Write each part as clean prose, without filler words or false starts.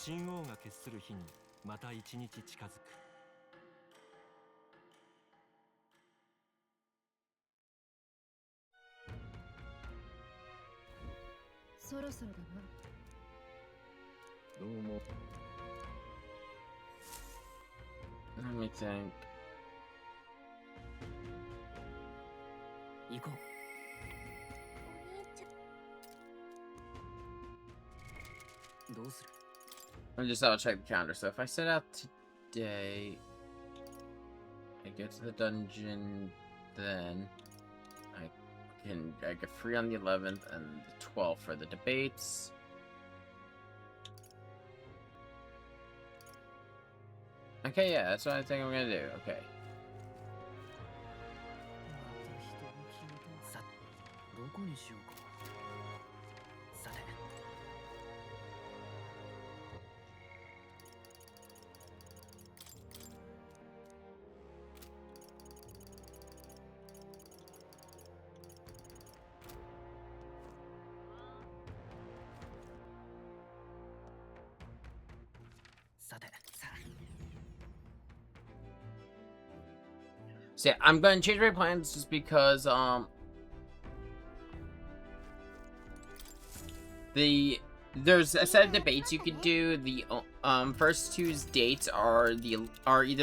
神王が決する日にまた一日近づく。そろそろだな。どうも。Let me think. 行こう。お兄ちゃん。どうする？ Let me just double check the calendar. So if I set out today, I go to the dungeon, then I get free on the 11th and the 12th for the debates. Okay, yeah, that's what I think I'm gonna do. Okay. さ、どこにしようか。さて。So yeah, I'm gonna change my plans just because there's a set of debates you could do. The first two's dates are either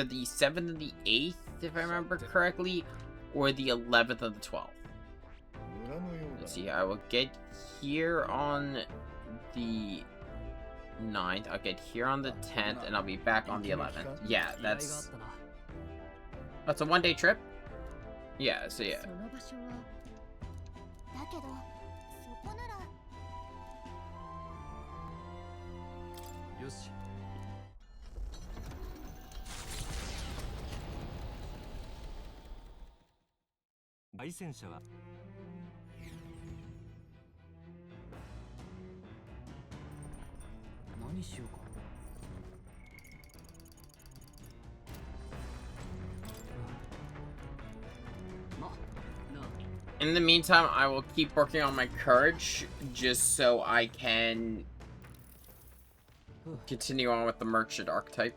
the 7th and the 8th, if I remember correctly, or the 11th and the 12th. Let's see, I will get here on the 9th, I'll get here on the 10th, and I'll be back on the 11th. Yeah, that's a one-day trip? Yeah, so yeah. よし。対戦者は何しようか。In the meantime, I will keep working on my courage just so I can continue on with the merchant archetype.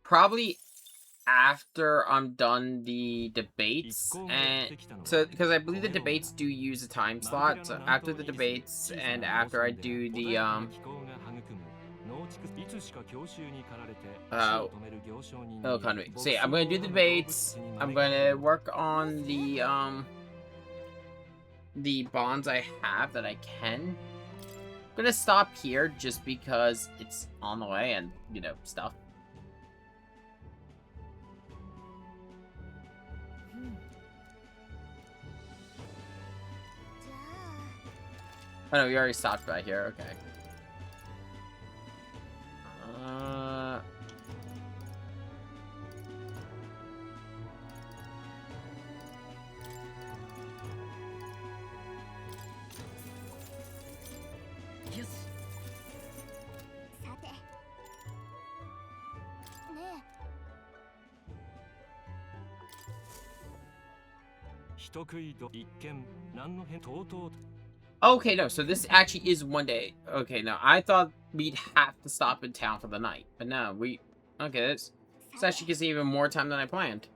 Probably after I'm done the debates, and so because I believe the debates do use a time slot, so after the debates and after I do the oh, kind of. So yeah, I'm gonna do the debates. I'm gonna work on the bonds I have that I can. I'm gonna stop here just because it's on the way and, you know, stuff. Oh no, we already stopped by here, okay. Yes. さて。ねえ。人食いと一見何の変とうとう。 Okay, no, so this actually is one day. Okay, no, I thought we'd have to stop in town for the night. But no, okay, this actually gives me even more time than I planned.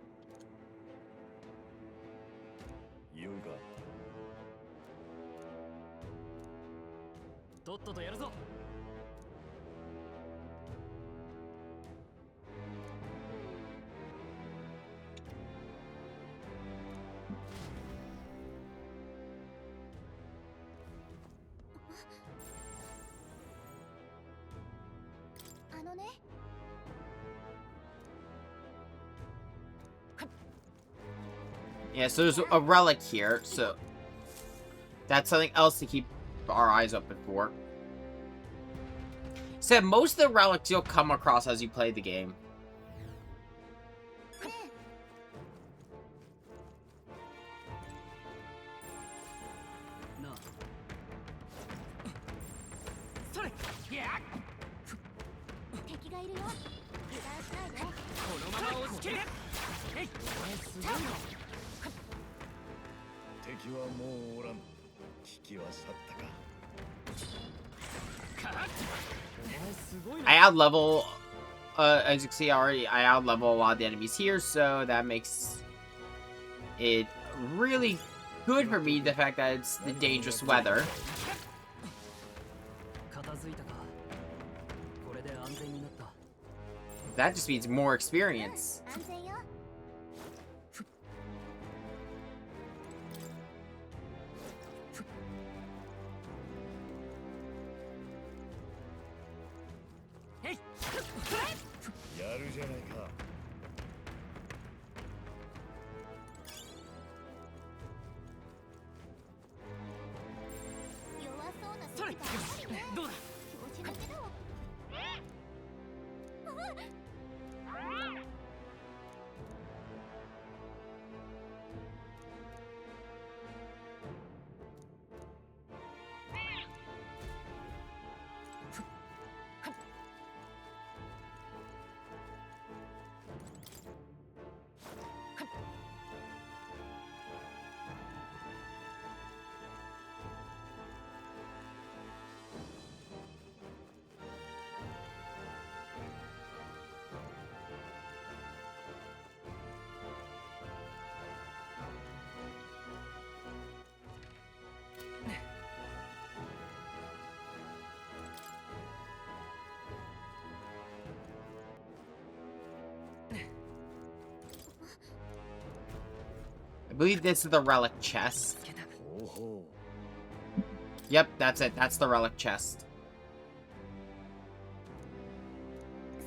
とっととやるぞ。Yeah, so there's a relic here, so that's something else to keep our eyes open for. So most of the relics you'll come across as you play the game. 敵はもうおらん。危機は去ったか。 I out level, as you can see already, I out level a lot of the enemies here, so that makes it really good for me, the fact that it's the dangerous weather. 片付いたか。これで安全になった。 That just means more experience. 安全よ。 やるじゃないか。 弱そうな席ばっかりね。どうだ。 気持ちだけだわ。 I believe this is the relic chest. ほうほ Yep, that's it. That's the relic chest.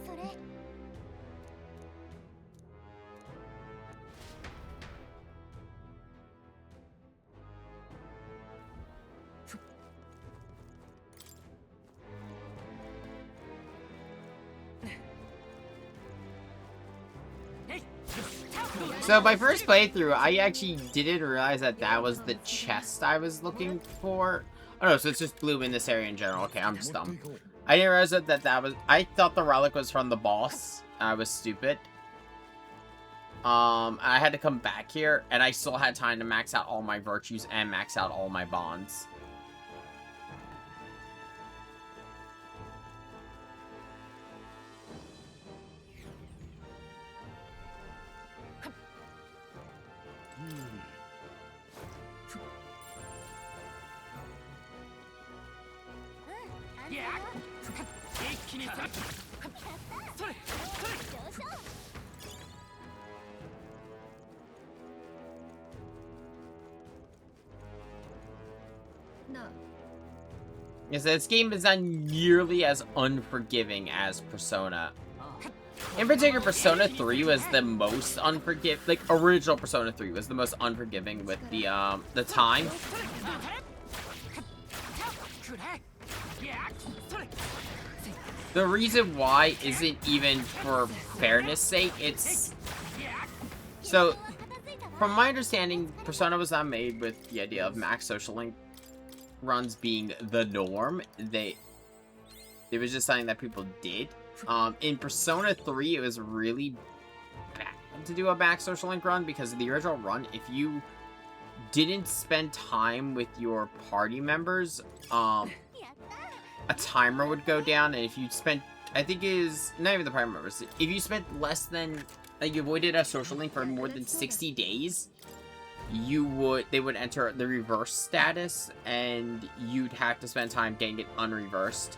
それ。 So my first playthrough, I actually didn't realize that that was the chest I was looking for. Oh no, so it's just blue in this area in general. Okay, I'm just う。持っ dumb. ていこう。 I didn't realize that was... I thought the relic was from the boss. I was stupid. I had to come back here, and I still had time to max out all my virtues and max out all my bonds. Yes, this game is not nearly as unforgiving as Persona. In particular, Persona 3 was the most unforgiving. Like, original Persona 3 was the most unforgiving with the time. The reason why isn't even for fairness sake, it's... So, from my understanding, Persona was not made with the idea of max social link runs being the norm. It was just something that people did. In Persona 3, it was really bad to do a max social link run because of the original run. If you didn't spend time with your party members, a timer would go down, and if you spent, I think it is not even the party members, if you spent less than, like, you avoided a social link for more than 60 days, they would enter the reverse status, and you'd have to spend time getting it unreversed.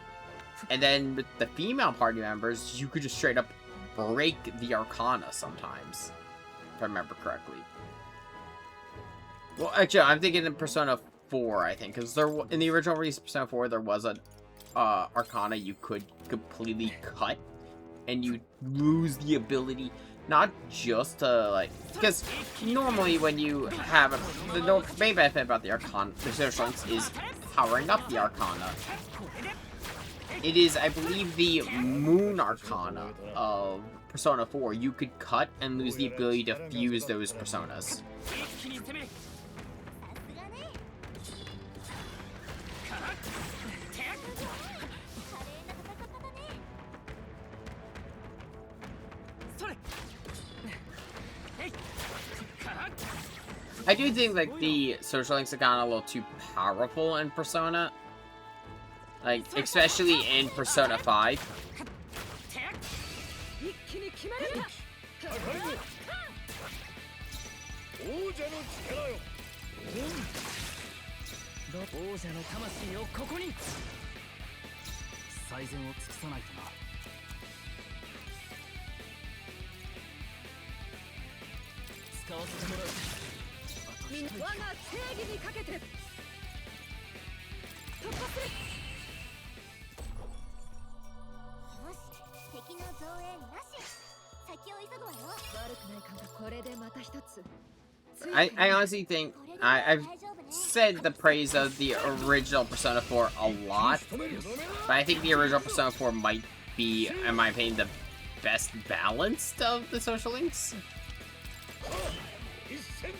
And then with the female party members, you could just straight up break the Arcana sometimes, if I remember correctly. Well, actually, I'm thinking in Persona 4, I think, because in the original release of Persona 4, there was an Arcana you could completely cut, and you lose the ability. Not just to, like, because normally when you have the main benefit about the Arcana, the social links, is powering up the Arcana. It is, I believe, the Moon Arcana of Persona 4. You could cut and lose the ability to fuse those personas. I do think like the social links have gotten a little too powerful in Persona. Like, especially in Persona 5. 一気に決めるか。王者の力よ。王者の魂をここに。最善を尽くさないとな。使わせてもらう。みんな我が正義にかけて。突破する。よし、敵の増援なし。先を急ぐわよ。悪くない感覚。これでまた一つ。I honestly think I've said the praise of the original Persona 4 a lot, but I think the original Persona 4 might be, in my opinion, the best balanced of the social links. 一戦。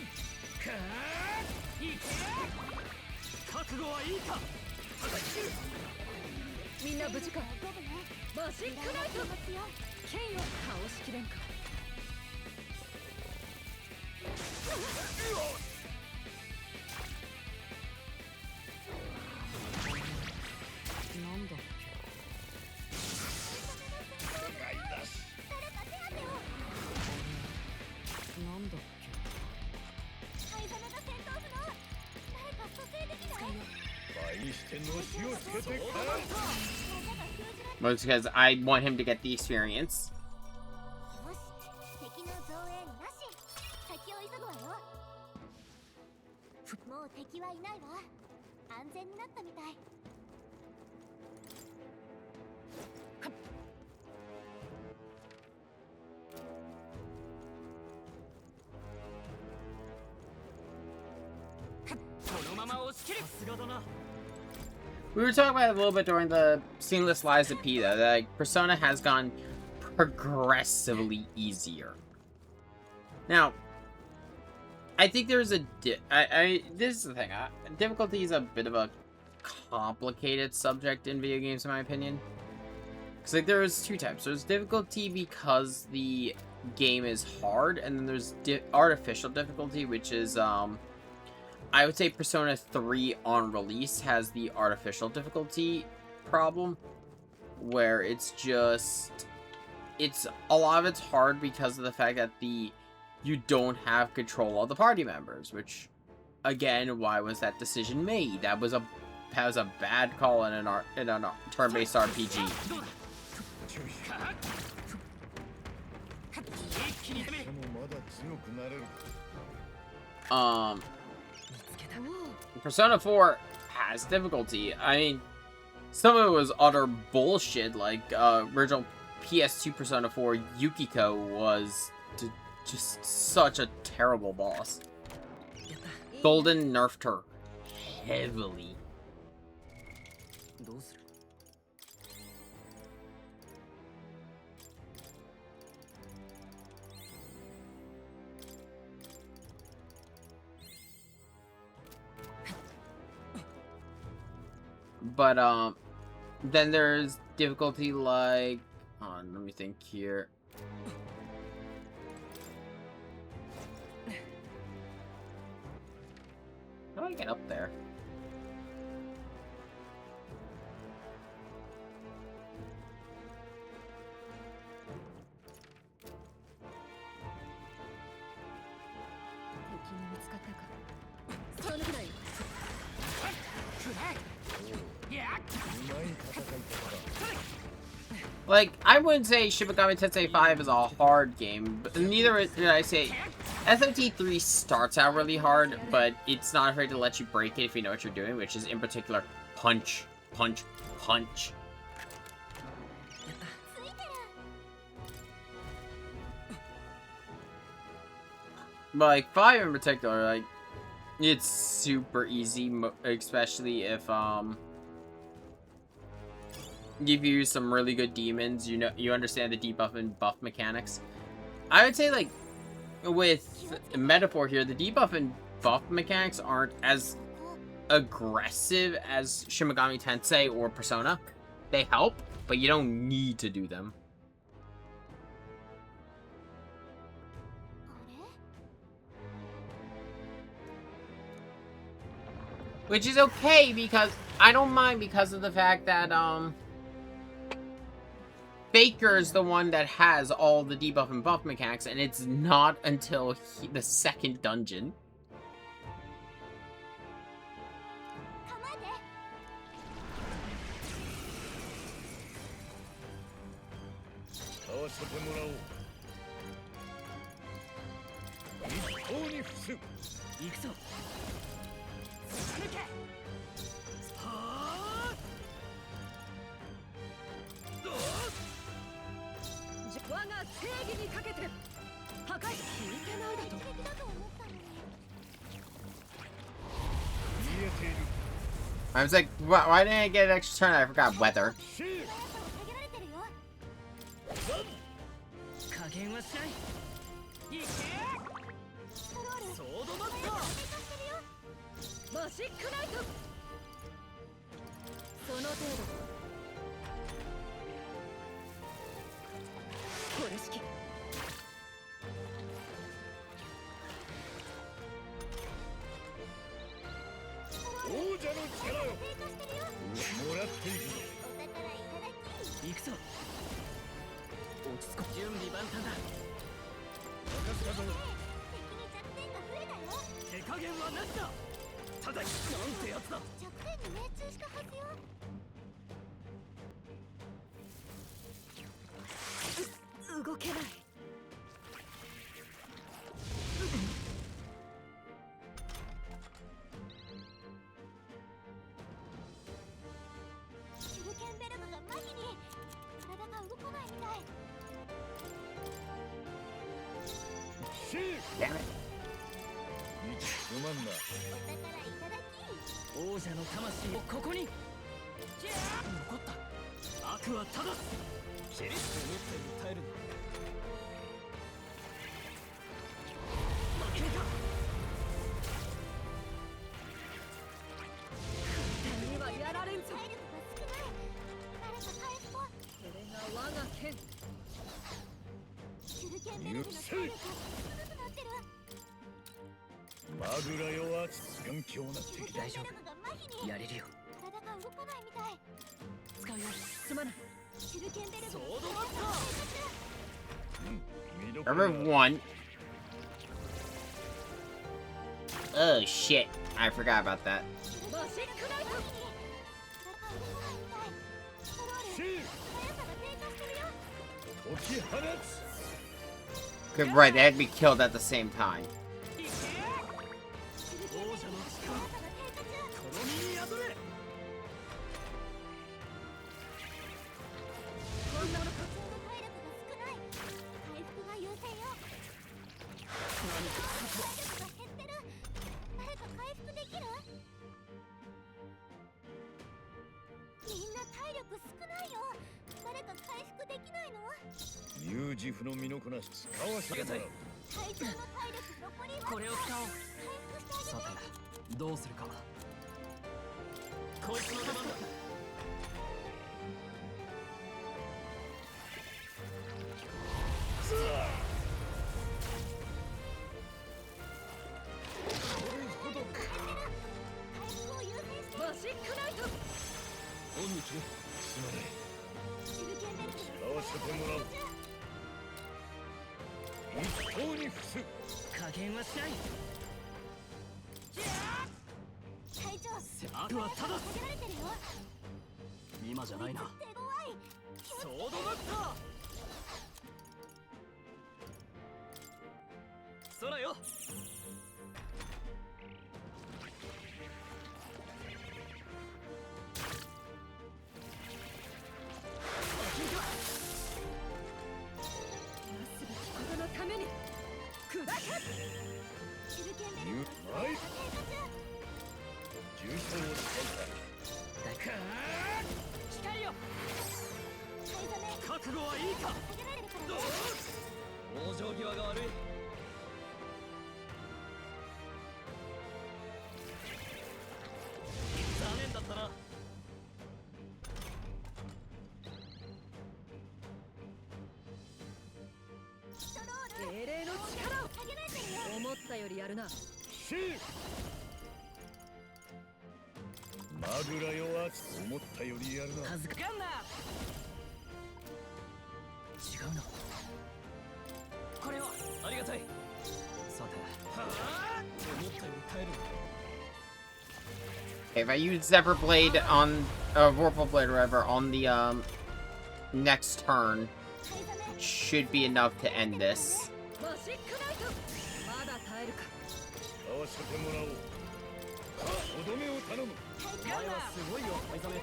覚悟はいいか。みんな無事か。五分ね。マジックナイト。剣よ。倒しきれんか。なんだっ使い出し。誰か手当てを。け。なんだっ藍染めが戦闘不能。誰か蘇生できない。倍してのしをつけてか。 Well, it's because I want him to get the experience. よし、敵の増援なし。先を急ぐわよ。もう敵はいないわ。安全になったみたい。このまま押し切る。さすがだな。 We were talking about it a little bit during the Seamless Lies of P, though. That, like, Persona has gone progressively easier. Now, I think there's a... this is the thing. Difficulty is a bit of a complicated subject in video games, in my opinion. Because, like, there's two types. There's difficulty because the game is hard, and then there's artificial difficulty, which is, I would say Persona 3 on release has the artificial difficulty problem, where it's just... a lot of it's hard because of the fact that you don't have control of the party members, which, again, why was that decision made? That was a bad call in a turn-based RPG. でもまだ強くなれる。Persona 4 has difficulty. I mean, some of it was utter bullshit, like, original PS2 Persona 4 Yukiko was just such a terrible boss. Golden nerfed her heavily. どうする。 But, then there's difficulty like... let me think here. How do I get up there? Like, I wouldn't say Shin Megami Tensei 5 is a hard game, but neither did I say... SMT3 starts out really hard, but it's not afraid to let you break it if you know what you're doing, which is, in particular, punch, punch, punch. But, like, 5 in particular, like, it's super easy, especially if, you use some really good demons, you understand the debuff and buff mechanics. I would say, like, with Metaphor here, the debuff and buff mechanics aren't as aggressive as Shin Megami Tensei or Persona. They help, but you don't need to do them. あれ Which is okay, because I don't mind because of the fact that, Baker's the one that has all the debuff and buff mechanics, and it's not until the second dungeon. 構えて。合わせてもらおう。一向に伏す。行くぞ。貫け。はあ。どう。我が正義にかけて。破壊聞いてないだと。一撃だと思ったのに。見えている。 I was like, why didn't I get an extra turn? I forgot weather. シール。速さを下げられてるよ。加減はしない。行け。ストロール。ソードマッ低ト。下してるよ。マシックナイト。その程度。これ式。王者の力を低下してるよ。もらっていくぞ。お宝いただき。行くぞ。落ち着こう。準備万端だ。任せたぞ。敵に弱点が増えたよ。手加減はなしだ。ただなんてやつだ。弱点に命中したはずよ。動けない。シュルケンベルグが麻痺に。体が動かないみたい。シール。 Damn it. すまんな。お宝いただき。王者の魂をここに。残った。悪は正す。キリッと思って歌える。負けた。簡単にはやられんぞ。体力が少ない。誰か回復を。これが我が剣。シュルケンベルグの体力が少なくなってる。マグラよは頑強なシュル敵だ。ケンベルグが麻痺に。やれるよ。体が動かないみたい。使うよ。すまない。シュルケンベルグソのードマット。見どころ Number が 1. Oh shit. I forgot about that. マシックナイト。体が動かないみたい。ストロール。シール。速さが低下してるよ。解き放つ。 Good, right, they had to be killed at the same time. 行け。シュルケンベルグの速さが低下中。とろみに宿れ。こんなものか。ちょうど体力が少ない。回復が優先よ。体力が減ってる。誰か回復できる？みんな体力少ないよ。誰か回復できないの？有自負の身のこなし使わせてもらう。隊長の体力残りは。これを使おう。回復してあげて。さてどうするか。こいつの出番だ。回復を優先して。マシックナイト。恩に着る。すまない。シュルケンベルグ使わせてもらう。一向に伏す。加減はしない。隊長。悪は正す。下げられてるよ。今じゃないな。手強い。ソードマット。空よ。なすべきことのために砕け。シュルケンベルゆグのスない。低下中。重装を使だか光よ。買いだめ。覚悟はいいか。下げられるからどうね。往生際が悪い。残念だったな。ストロール。精霊の力を。下げられてるよ。思ったよりやるな。う。シール。マグラよは思ったよりやるな。恥ずかんな。違うな。これはありがたい。さて、はあ、思ったより耐える。 If I use Zephyr Blade on Vorpal Blade or whatever on the next turn, should be enough to end this. マジックナイトまだ耐えるか。合わせてもらおう。とどめを頼む。お前はすごいよ、藍染め。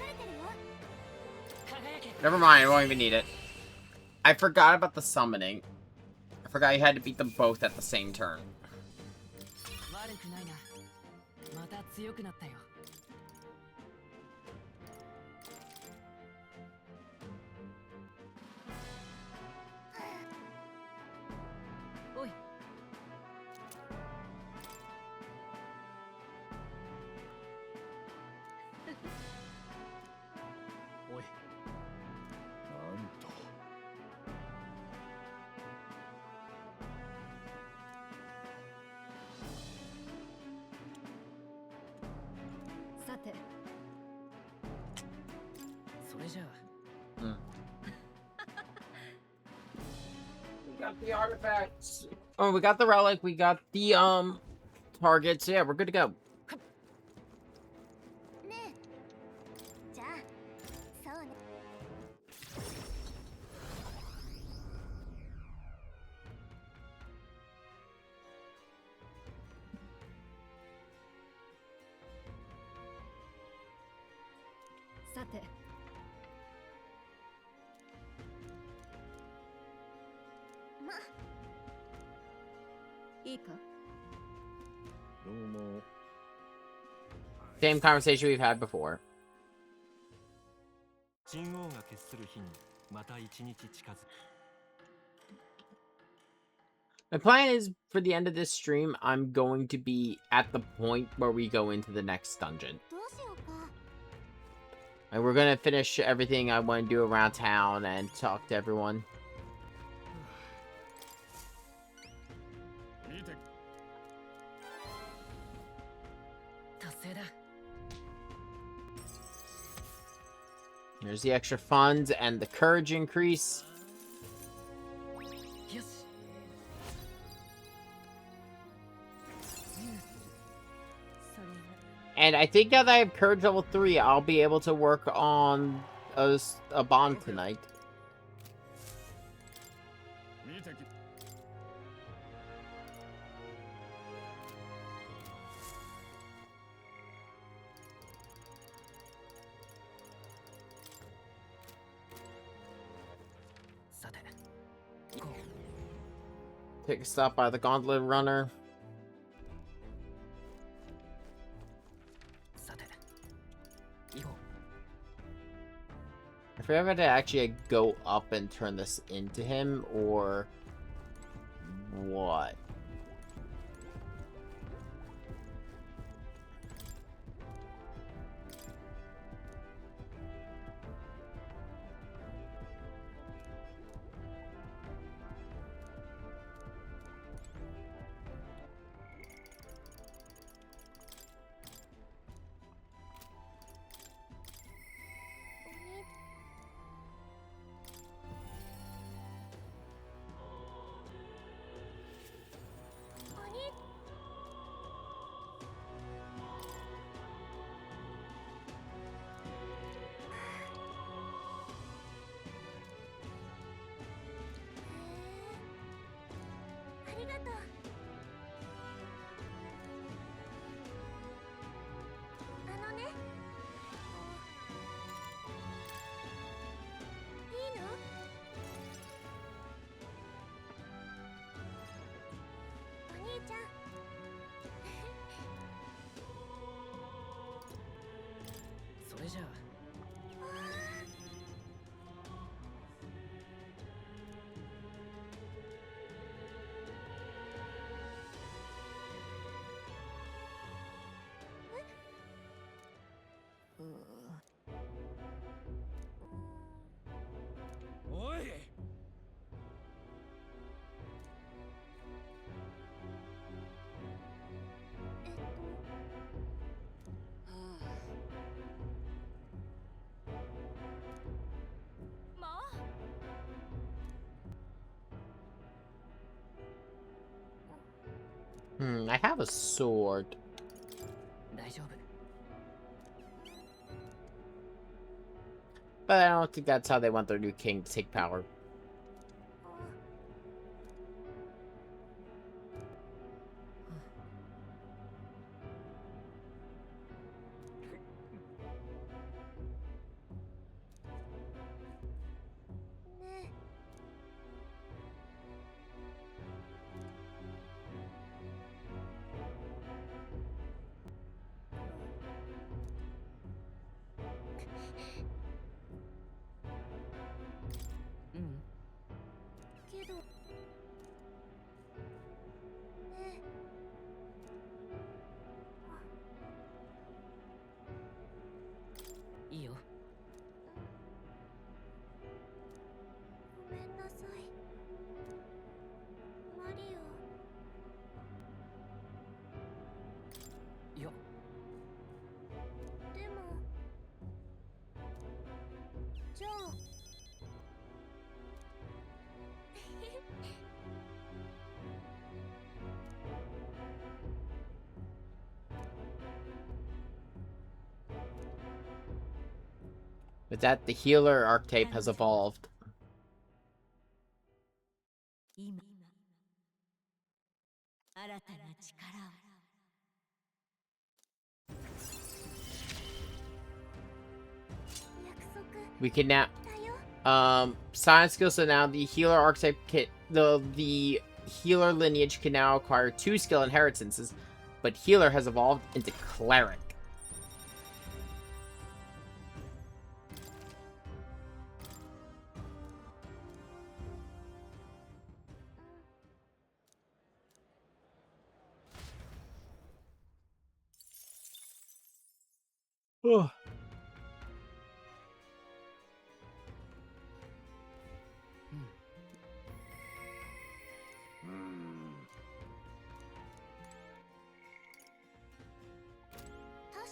Never mind, I won't even need it. I forgot about the summoning. I forgot you had to beat them both at the same turn. 悪くないな。また強くなったよ。 おい。おい。なんと。さて。それじゃあ。 We got the artifacts. Oh, we got the relic. We got the targets. Yeah, we're good to go. ねえ、じゃあそうね。さて。ま、いいか。どうも。 Same conversation we've had before. 神王が決する日にまた一日近づく。 My plan is for the end of this stream, I'm going to be at the point where we go into the next dungeon. どうしようか。 And we're gonna finish everything I want to do around town and talk to everyone. 見て。 達成だ。 There's the extra funds and the courage increase. よし。 And I think now that I have courage level 3, I'll be able to work on a bond tonight. 見てき。 さて、行こう。 Take a stop by the gauntlet runner. さて、行こう。 I forget if I had to actually go up and turn this into him, or what?それじゃあ。 い I have a sword. 大丈夫 But I don't think that's how they want their new king to take power. With that, the healer archetype has evolved. 今新たな力を We can now science skill, so now the healer archetype the healer lineage can now acquire 2 skill inheritances, but healer has evolved into cleric. Oh. 確か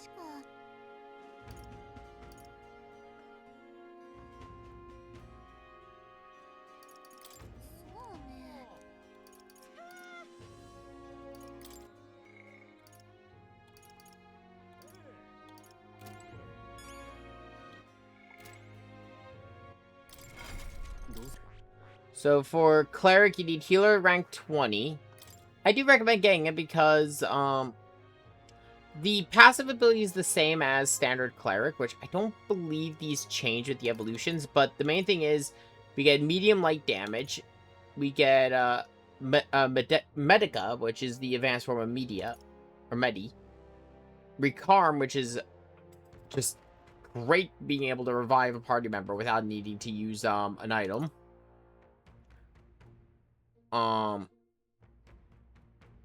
そうね So for cleric, you need healer rank 20. I do recommend getting it because the passive ability is the same as standard cleric, which I don't believe these change with the evolutions, but the main thing is we get medium light damage, we get Medica, which is the advanced form of Media, or Medi, Recarm, which is just great being able to revive a party member without needing to use an item.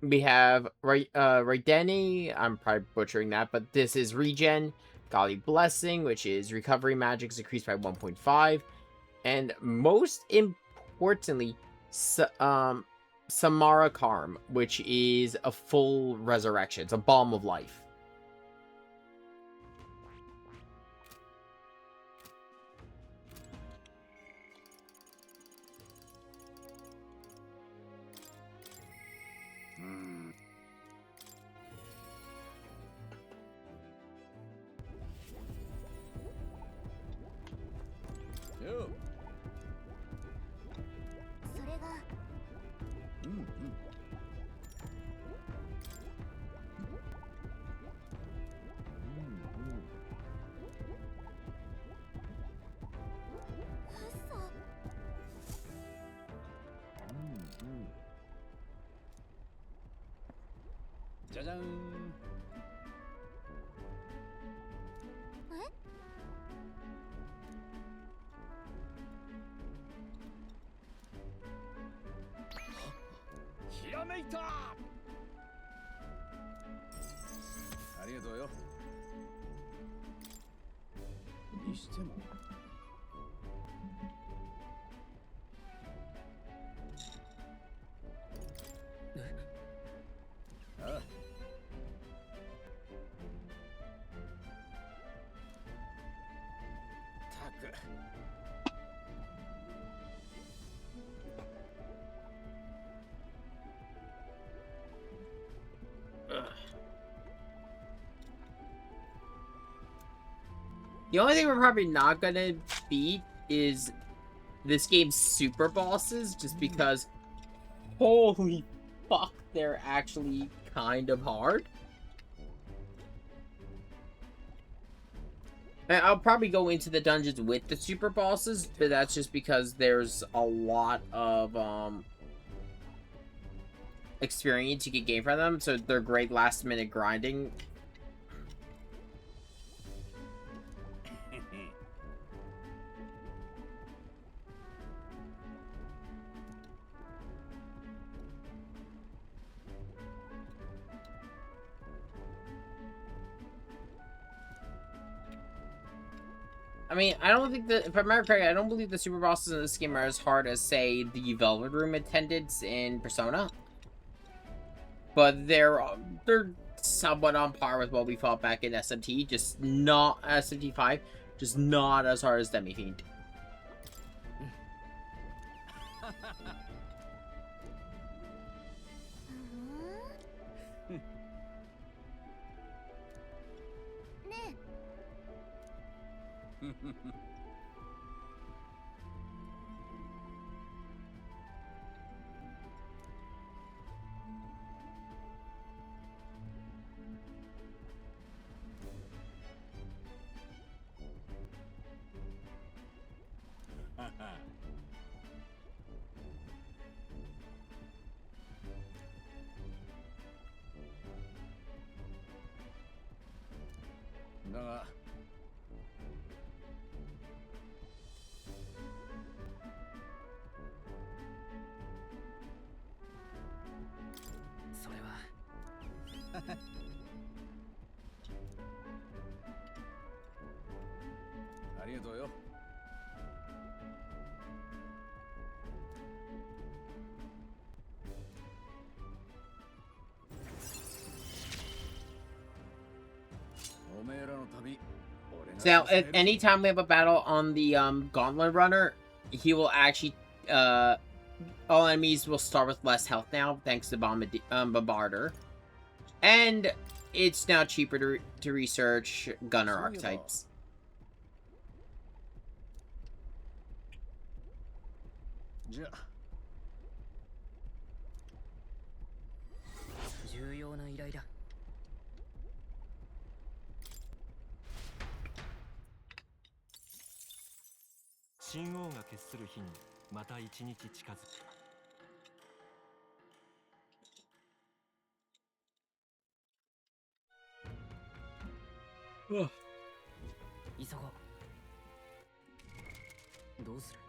We have Raideni, I'm probably butchering that, but this is regen, Golly Blessing, which is recovery magic is increased by 1.5, and most importantly, Samara Karm, which is a full resurrection. It's a balm of life. Yo. それが じゃじゃん。ひらめいた。ありがとうよ。にしても。ああ。たく。The only thing we're probably not gonna beat is this game's super bosses, just because holy fuck, they're actually kind of hard. And I'll probably go into the dungeons with the super bosses, but that's just because there's a lot of experience you can gain from them, so they're great last minute grinding. I mean, I don't think that, if I remember correctly, I don't believe the super bosses in this game are as hard as, say, the Velvet Room attendants in Persona. But they're somewhat on par with what we fought back in SMT, just not SMT5, just not as hard as Demi-Fiend. So now, at any time we have a battle on the Gauntlet Runner, he will actually, all enemies will start with less health now, thanks to Bombarder. And it's now cheaper to research Gunner archetypes. Ugh. 急ごう。どうする？